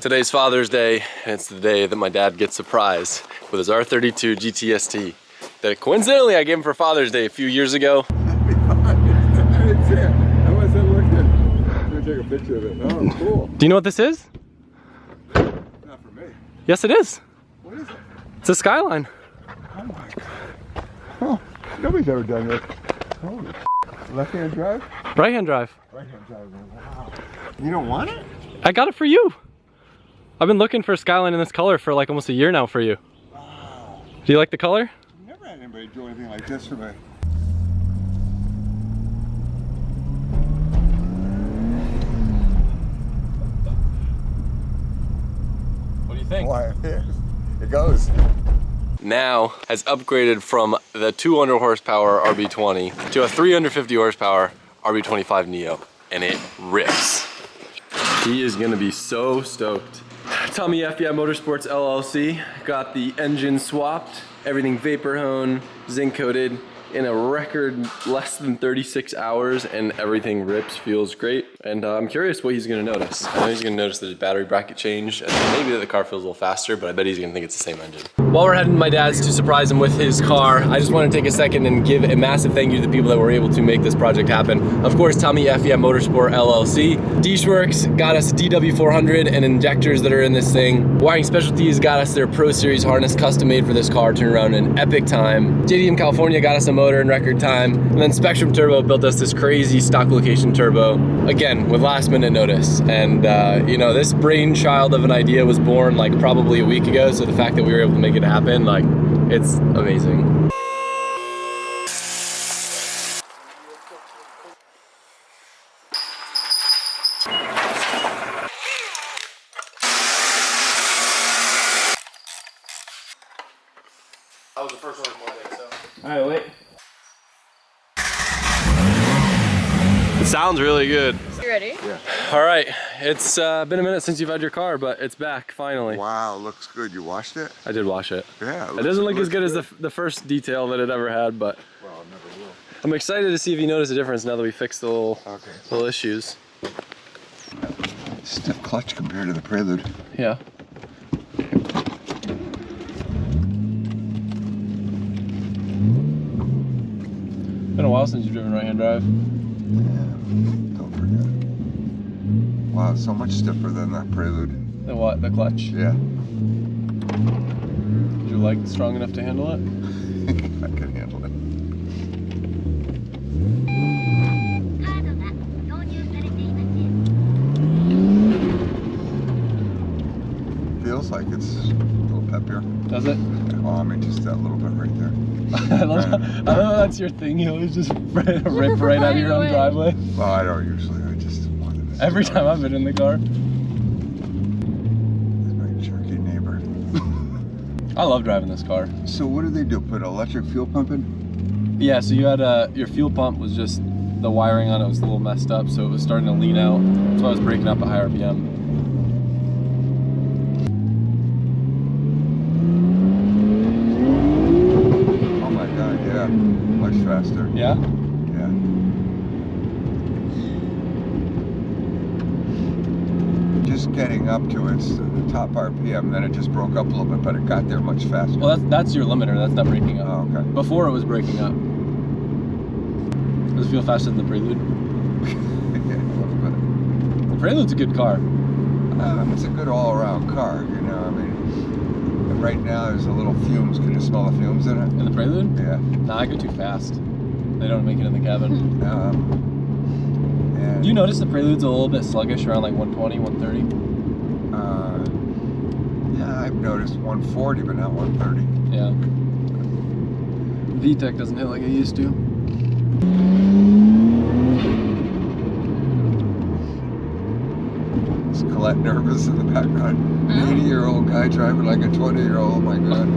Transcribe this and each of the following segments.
Today's Father's Day, and it's the day that my dad gets surprised with his R32 GTST that coincidentally I gave him for Father's Day a few years ago. I didn't see it. I wasn't looking. I'm gonna take a picture of it. Oh, cool. Do you know what this is? Not for me. Yes, it is. What is it? It's a Skyline. Oh my god. Oh, nobody's ever done this. Holy left-hand drive? Right-hand drive. Right-hand drive. Wow. You don't want it? I got it for you. I've been looking for a Skyline in this color for like almost a year now for you. Wow. Do you like the color? I've never had anybody do anything like this for me. What do you think? Why? It goes. Now has upgraded from the 200 horsepower RB20 to a 350 horsepower RB25 Neo, and it rips. He is gonna be so stoked. Tommyfyea Motorsports LLC got the engine swapped, everything vapor hone, zinc coated in a record less than 36 hours, and everything rips, feels great. And I'm curious what he's gonna notice. I know he's gonna notice that his battery bracket changed, and maybe that the car feels a little faster, but I bet he's gonna think it's the same engine. While we're heading to my dad's to surprise him with his car, I just wanna take a second and give a massive thank you to the people that were able to make this project happen. Of course, Tommyfyea Motorsport LLC. Works got us DW400 and injectors that are in this thing. Wiring Specialties got us their Pro Series harness custom made for this car, turned around in an epic time. JDM California got us a motor in record time. And then Spectrum Turbo built us this crazy stock location turbo, again, with last minute notice. And you know, this brainchild of an idea was born like probably a week ago, so the fact that we were able to make it happen, like, it's amazing. That was the first one of my day, so. Alright, wait. It sounds really good. You ready? Yeah. Alright, it's been a minute since you've had your car, but it's back, finally. Wow, looks good. You washed it? I did wash it. Yeah. It doesn't look as good as the first detail that it ever had, but Well, it never will. I'm excited to see if you notice a difference now that we fixed the little issues. Stiff clutch compared to the Prelude. Yeah. Been a while since you've driven right-hand drive. Yeah, don't forget. Wow, it's so much stiffer than the Prelude. The what? The clutch? Yeah. Is your leg strong enough to handle it? I can handle it. Feels like it's a little peppier. Does it? Oh, I mean, just that little bit right there. I love that's your thing. You always just rip right out of your own driveway. Well, I don't usually. I just wanted to. Every time I've been in the car. He's my jerky neighbor. I love driving this car. So what did they do? Put electric fuel pump in? Yeah, so you had your fuel pump was just, the wiring on it was a little messed up, so it was starting to lean out. That's why I was breaking up at high RPM. Oh my God, yeah. Much faster. Yeah? Yeah. Just getting up to its top RPM, then it just broke up a little bit, but it got there much faster. Well, that's your limiter. That's not breaking up. Oh, okay. Before it was breaking up. Does it feel faster than the Prelude? Yeah, a little bit. The Prelude's a good car. It's a good all-around car, you know. I mean, right now there's a little fumes. Can you smell the fumes in it? In the Prelude? Yeah. Nah, I go too fast. They don't make it in the cabin. And Do you notice the Prelude's a little bit sluggish around like 120, 130? yeah, I've noticed 140, but not 130. Yeah. VTEC doesn't hit like it used to. Is Colette nervous in the background? An 80-year-old guy driving like a 20-year-old. Oh my God.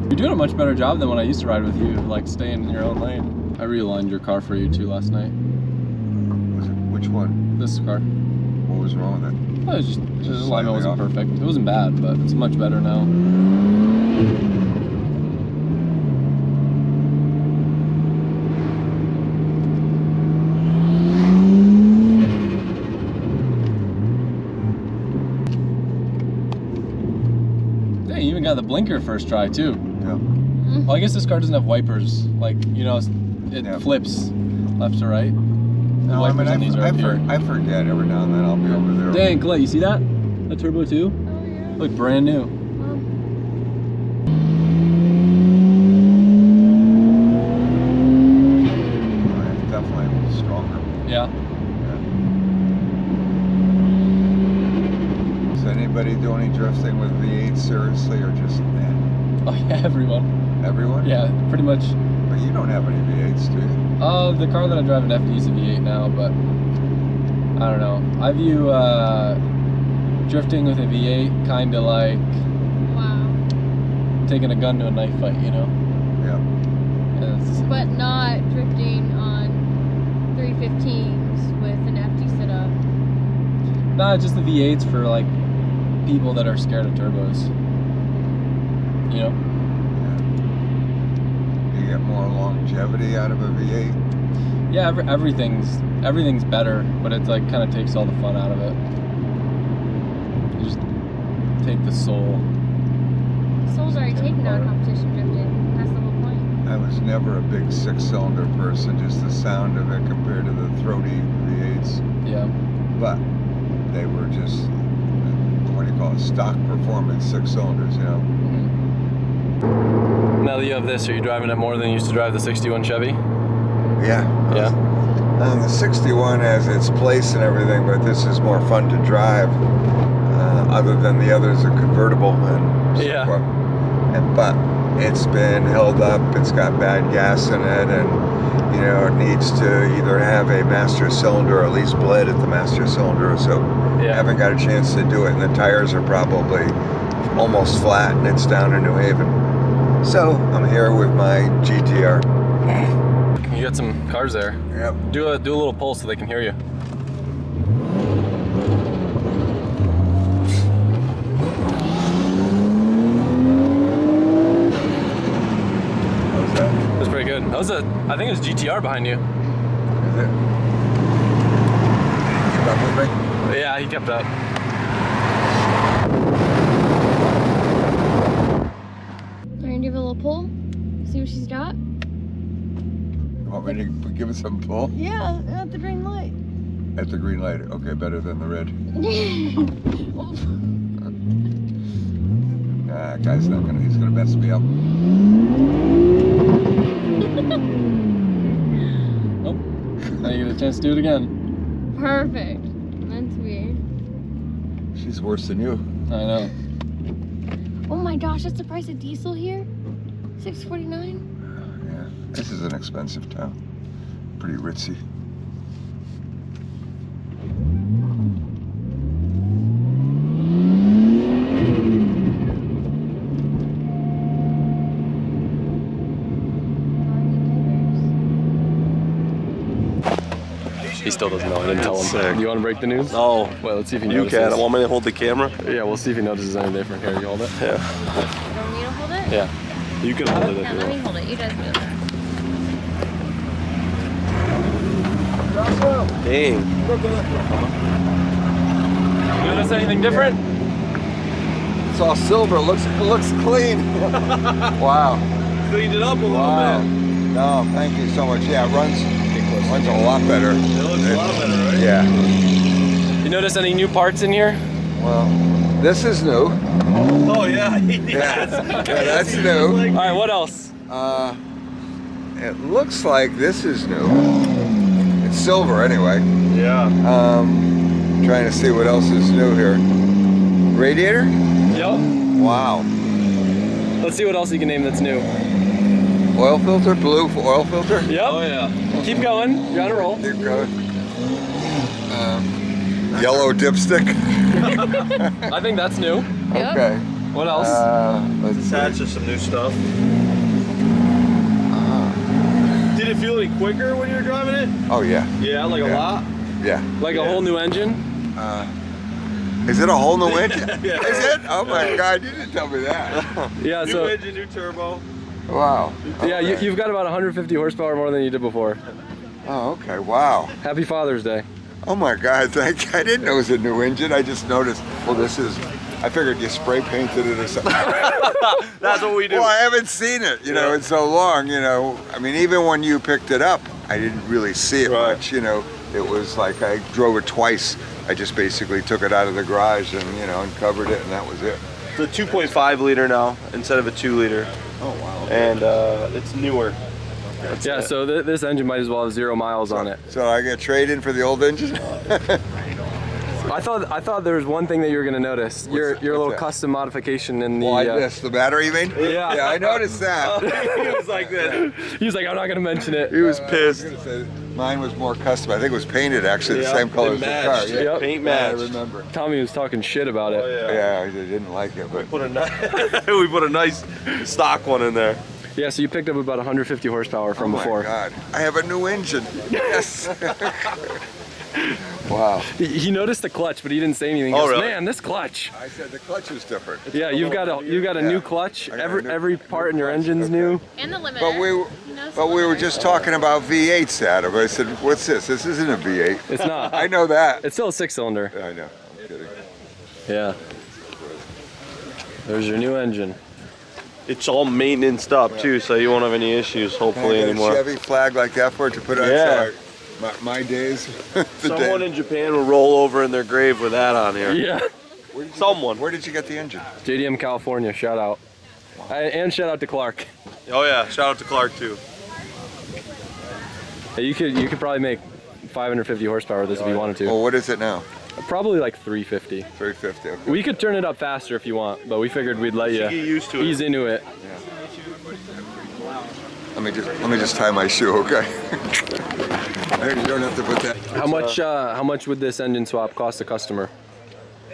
You're doing a much better job than when I used to ride with you, like staying in your own lane. I realigned your car for you too last night. Was it, which one? This car. What was wrong with it? It was just the alignment slightly wasn't off. perfect. It wasn't bad, but it's much better now. Hey, you even got the blinker first try too. Yeah. Well, I guess this car doesn't have wipers. Like, you know, it flips left to right. The No, I wipers mean, on these are up here. I forget every now and then I'll be over there. Dang, Colette, you see that? That turbo too? Oh, yeah. Look brand new. It's definitely stronger. Yeah. Does anybody do any drifting with V8 seriously, or just Oh yeah, everyone. everyone? Yeah, pretty much. But you don't have any V8s, do you? The car that I drive in FD is a V8 now, but I don't know. I view drifting with a V8 kind of like Wow. taking a gun to a knife fight, you know? Yeah. But not drifting on 315s with an FD setup. Nah, just the V8s for like people that are scared of turbos. You know? You get more longevity out of a V8. Yeah, everything's better, but it's like kind of takes all the fun out of it. You just take the soul. Soul's already taken out of competition drifting. That's the whole point. I was never a big 6-cylinder person, just the sound of it compared to the throaty V8s. Yeah. But they were just, what do you call it, stock performance 6-cylinders, you know? Now that you have this, are you driving it more than you used to drive the 61 Chevy? Yeah. Yeah. The 61 has its place and everything, but this is more fun to drive. Other than the others are convertible and so Yeah. forth. But it's been held up, it's got bad gas in it, and you know, it needs to either have a master cylinder or at least bled at the master cylinder, so Yeah. I haven't got a chance to do it, and the tires are probably almost flat, and it's down in New Haven. So I'm here with my GTR. You got some cars there. Yep. Do a little pull so they can hear you. How's that? That's pretty good. That was I think it was GTR behind you. Is it? Keep up with me? Yeah, he kept up. Are you gonna give it a little pull? See what she's got? You want me to give it some pull? Yeah, at the green light. At the green light. Okay, better than the red. Guy's not gonna, he's gonna mess me up. Oh, now you get a chance to do it again. Perfect. Meant to be. She's worse than you. I know. Oh my gosh, that's the price of diesel here? $6.49? Yeah, this is an expensive town. Pretty ritzy. He still doesn't know. I didn't tell him. Sick. You want to break the news? No. Well, let's see if he You notices. can. Want me to hold the camera? Yeah, we'll see if he notices any different. Here, you hold it. Yeah. You want me to hold it? Yeah. You can hold it if Yeah, you let me want. hold it. You guys do that. Dang. You notice anything different? It's all silver. It looks clean. Wow. Cleaned it up a little Wow. bit. No, thank you so much. Yeah, it runs a lot better. It looks a lot better, right? Yeah. You notice any new parts in here? Well, this is new. Oh yeah. Yeah, that's new. All right, what else? It looks like this is new. It's silver anyway. Yeah. Trying to see what else is new here. Radiator? Yep. Wow. Let's see what else you can name that's new. Oil filter, blue oil filter. Yep. Oh yeah. Keep going. You're on a roll. Keep going. Yellow dipstick. I think that's new. Yep. Okay. What else? Let's Attached see. to some new stuff. Did it feel any quicker when you were driving it? Oh yeah. Yeah, like Yeah. a lot. Yeah. Like a whole new engine? Is it a whole new engine? Yeah. Is it? Oh my God! You didn't tell me that. Yeah, New so engine, new turbo. Wow. yeah, Okay. you've got about 150 horsepower more than you did before. Oh, okay. Wow. Happy Father's Day. Oh my God, I didn't know it was a new engine. I just noticed, well, I figured you spray painted it or something. That's what we do. Well, I haven't seen it, you know, in so long, you know. I mean, even when you picked it up, I didn't really see it much, you know. It was like I drove it twice. I just basically took it out of the garage and, you know, uncovered it, and that was it. It's a 2.5 liter now instead of a 2 liter. Oh, wow. And it's newer. Yeah, so this engine might as well have 0 miles on it. So I get trade-in for the old engine? I thought there was one thing that you were gonna notice. Your little custom modification in the. Well, I missed the battery, you mean? Yeah. Yeah, I noticed that. He was like this. He was like, I'm not gonna mention it. He was I pissed. was gonna say, mine was more custom. I think it was painted actually the same color as the car. Yeah. Yep. Paint Yeah, I match. remember. Tommy was talking shit about it. Oh, Yeah, I didn't like it, but we put a nice stock one in there. Yeah, so you picked up about 150 horsepower from before. Oh my God, I have a new engine. Yes. Wow. He noticed the clutch, but he didn't say anything. Oh, He goes, really? Man, this clutch. I said the clutch was different. Yeah, you've got a new clutch. I got a new- Every part in your clutch, engine's okay. new. And the limiter. But we were just talking about V8s, Adam. I said, what's this? This isn't a V8. It's not. I know that. It's still a 6-cylinder. I know. I'm kidding. Yeah. There's your new engine. It's all maintenanced up too, so you won't have any issues hopefully I got anymore. a Chevy flag like that for it to put on. Yeah. So my days. Someone in Japan will roll over in their grave with that on here. Yeah. Someone. Where did you get the engine? JDM California, shout out. And shout out to Clark. Oh yeah, shout out to Clark too. Hey, you could probably make 550 horsepower with this if you wanted to. Well, what is it now? Probably like 350. 350. Okay. We could turn it up faster if you want, but we figured we'd let you Get used to it. ease into it. Let me just tie my shoe, okay? You don't have to put that. How much would this engine swap cost the customer?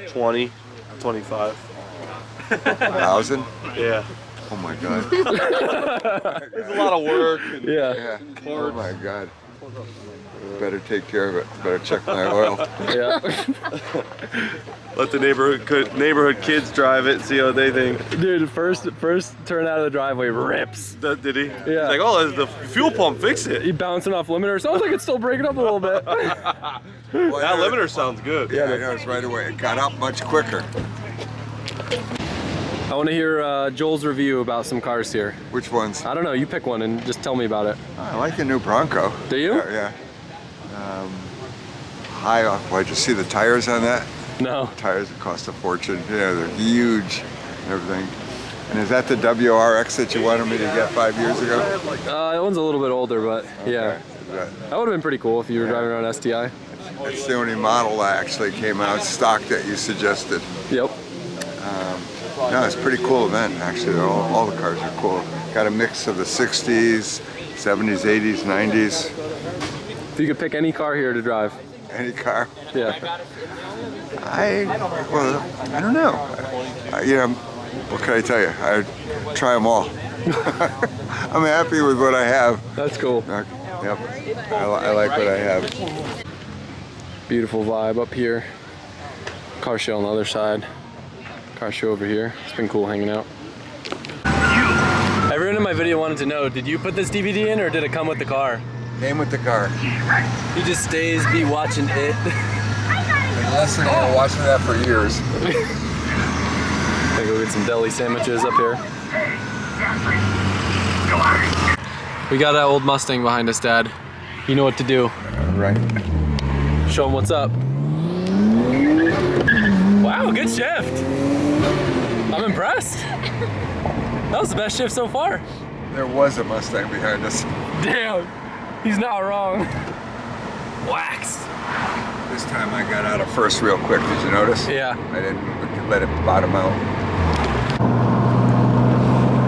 20, 25. 1,000? Yeah. Oh my God. It's a lot of work. And Yeah. Yeah. Oh my God. Better take care of it. Better check my oil. Yeah. let the neighborhood kids drive it, see how they think. Dude, first turn out of the driveway rips. Did he? Yeah. He's like, oh, the fuel pump fixed it. He bouncing off limiter. Sounds like it's still breaking up a little bit. Well, That limiter sounds good. Yeah, I noticed right away. It got up much quicker. I want to hear Joel's review about some cars here. Which ones? I don't know, you pick one and just tell me about it. I like the new Bronco. Do you? Yeah. High off. Why'd you see the tires on that? No. Tires that cost a fortune. Yeah, they're huge and everything. And is that the WRX that you wanted me to get 5 years ago? That one's a little bit older, but yeah. That would have been pretty cool if you were driving around STI. It's the only model that actually came out stock that you suggested. Yep. No, it's a pretty cool event, actually. All the cars are cool. Got a mix of the 60s, 70s, 80s, 90s. If you could pick any car here to drive. Any car. Yeah. I don't know. What can I tell you? I try them all. I'm happy with what I have. That's cool. Yep. I like what I have. Beautiful vibe up here. Car show on the other side. Car show over here. It's been cool hanging out. Everyone in my video wanted to know, did you put this DVD in or did it come with the car? Came with the car. He just stays, be watching it. And Leslie and I were watching that for years. Gonna go get some deli sandwiches up here. We got that old Mustang behind us, Dad. You know what to do. Right. Show him what's up. Wow, good shift. I'm impressed. That was the best shift so far. There was a Mustang behind us. Damn, he's not wrong. Waxed. This time I got out of first real quick. Did you notice? Yeah. I didn't let it bottom out.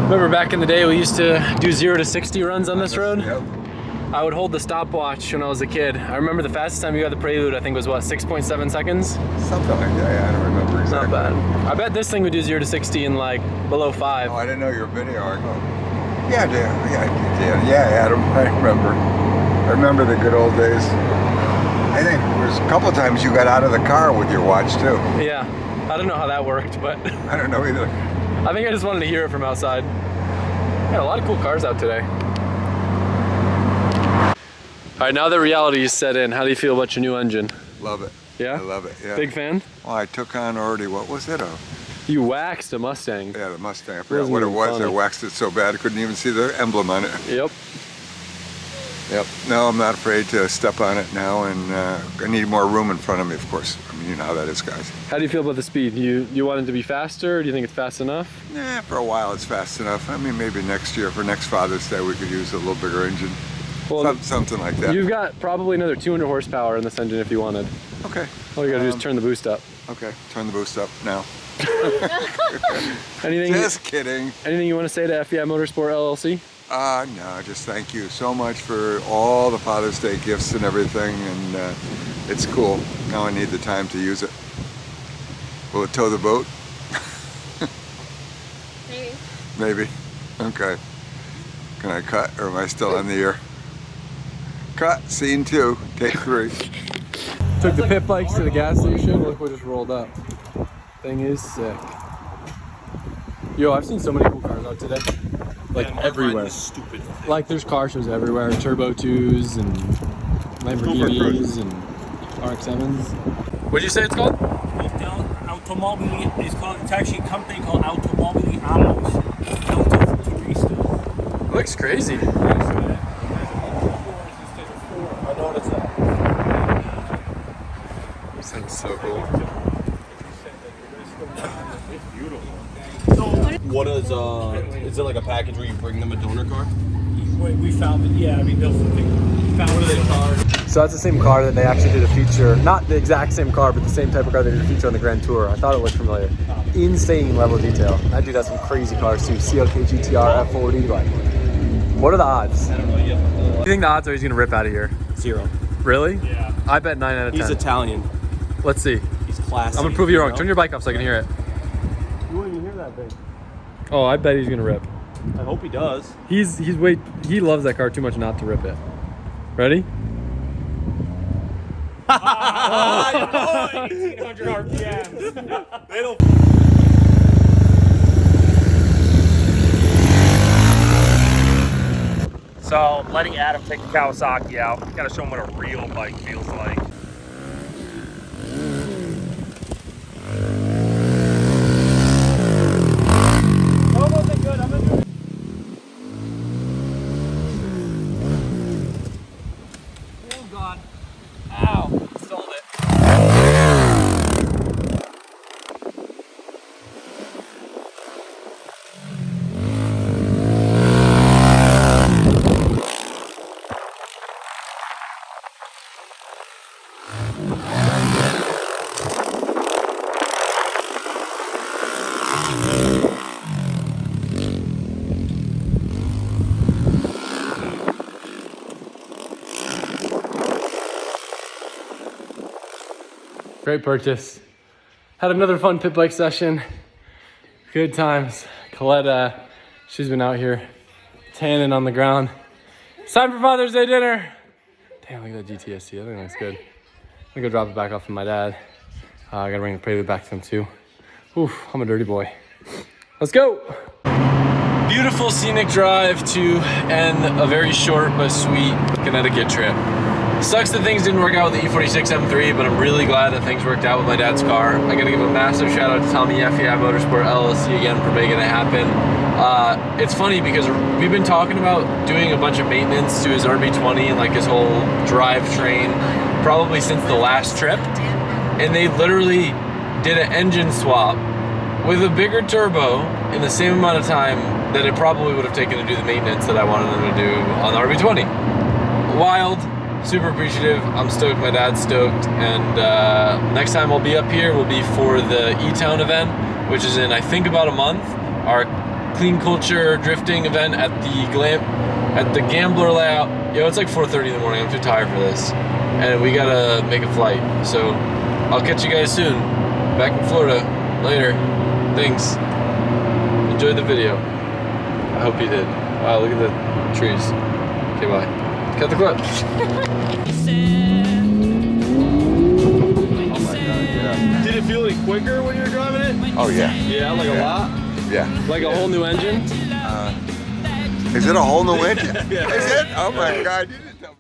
Remember back in the day we used to do 0 to 60 runs on this road? Yep. I would hold the stopwatch when I was a kid. I remember the fastest time you got the Prelude, I think was what, 6.7 seconds? Something like that. Yeah, I don't remember exactly. Not bad. I bet this thing would do 0 to 60 in like below 5. Oh, I didn't know your video. I go, yeah, Adam. I remember the good old days. I think there was a couple times you got out of the car with your watch too. Yeah, I don't know how that worked, but I don't know either. I think I just wanted to hear it from outside. Yeah, a lot of cool cars out today. All right, now that reality is set in, how do you feel about your new engine? Love it. Yeah? I love it, yeah. Big fan? Well, I took on already, what was it? You waxed a Mustang. Yeah, the Mustang. I forgot Wasn't what it even was. funny. I waxed it so bad I couldn't even see the emblem on it. Yep. Yep. No, I'm not afraid to step on it now, and I need more room in front of me, of course. I mean, you know how that is, guys. How do you feel about the speed? You want it to be faster, or do you think it's fast enough? Yeah, for a while it's fast enough. I mean, maybe next year, for next Father's Day, we could use a little bigger engine. Well, Something like that. You've got probably another 200 horsepower in this engine if you wanted. Okay. All you gotta do is turn the boost up. Okay, turn the boost up now. Anything? Just kidding. Anything you want to say to FEI Motorsport LLC? No, just thank you so much for all the Father's Day gifts and everything, and it's cool. Now I need the time to use it. Will it tow the boat? Maybe. Maybe. Okay. Can I cut, or am I still on the air? Cut. Scene 2. Take 3. Took the pit bikes to the gas station. Look what just rolled up. Thing is sick. Yo, I've seen so many cool cars out today. Like everywhere. Stupid. Like there's car shows everywhere. Turbo 2s and Lamborghinis and RX-7s. What'd you say it's called? Automobili, it's actually a company called Automobili Amos. Delta Futurista. Looks crazy. I know what it's at. Sounds so cool. It's beautiful. What is it like a package where you bring them a donor car? We found it, yeah, we built something. Found it car. So that's the same car that they actually did a feature, not the exact same car, but the same type of car they did a feature on the Grand Tour. I thought it looked familiar. Insane level of detail. That dude has some crazy cars too. CLK GTR, F40, like, what are the odds? I don't know yet. Do you think the odds are he's gonna rip out of here? 0. Really? Yeah. I bet 9 out of 10. He's Italian. Let's see. He's classy. I'm gonna prove you wrong. Turn your bike off so I can hear it. You wouldn't even hear that thing. Oh, I bet he's gonna rip. I hope he does. He loves that car too much not to rip it. Ready? 1800 RPMs. They don't. So I'm letting Adam take the Kawasaki out. Gotta show him what a real bike feels like. Oh God. Ow. Sold it. Great purchase. Had another fun pit bike session. Good times. Colette, she's been out here tanning on the ground. It's time for Father's Day dinner. Damn, look at that GTSC. I think that's good. I'm gonna go drop it back off to my dad. I gotta bring the Prelude back to him too. Oof, I'm a dirty boy. Let's go. Beautiful scenic drive to end a very short but sweet Connecticut trip. Sucks that things didn't work out with the E46 M3, but I'm really glad that things worked out with my dad's car. I gotta give a massive shout out to Tommyfyea Motorsport LLC again for making it happen. It's funny because we've been talking about doing a bunch of maintenance to his RB20 and like his whole drivetrain probably since the last trip. And they literally did an engine swap with a bigger turbo in the same amount of time that it probably would have taken to do the maintenance that I wanted them to do on the RB20. Wild. Super appreciative. I'm stoked. My dad's stoked. And next time I'll be up here will be for the E-Town event, which is in I think about a month. Our clean culture drifting event at the Gambler layout. Yo, it's like 4:30 in the morning. I'm too tired for this, and we gotta make a flight. So I'll catch you guys soon. Back in Florida later. Thanks. Enjoy the video. I hope you did. Wow, look at the trees. Okay, bye. Cut the clip. Did it feel any quicker when you were driving it? Oh yeah. Yeah, like a lot? Yeah. Like a whole new engine? Is it a whole new engine? Yeah. Is it? Oh my God.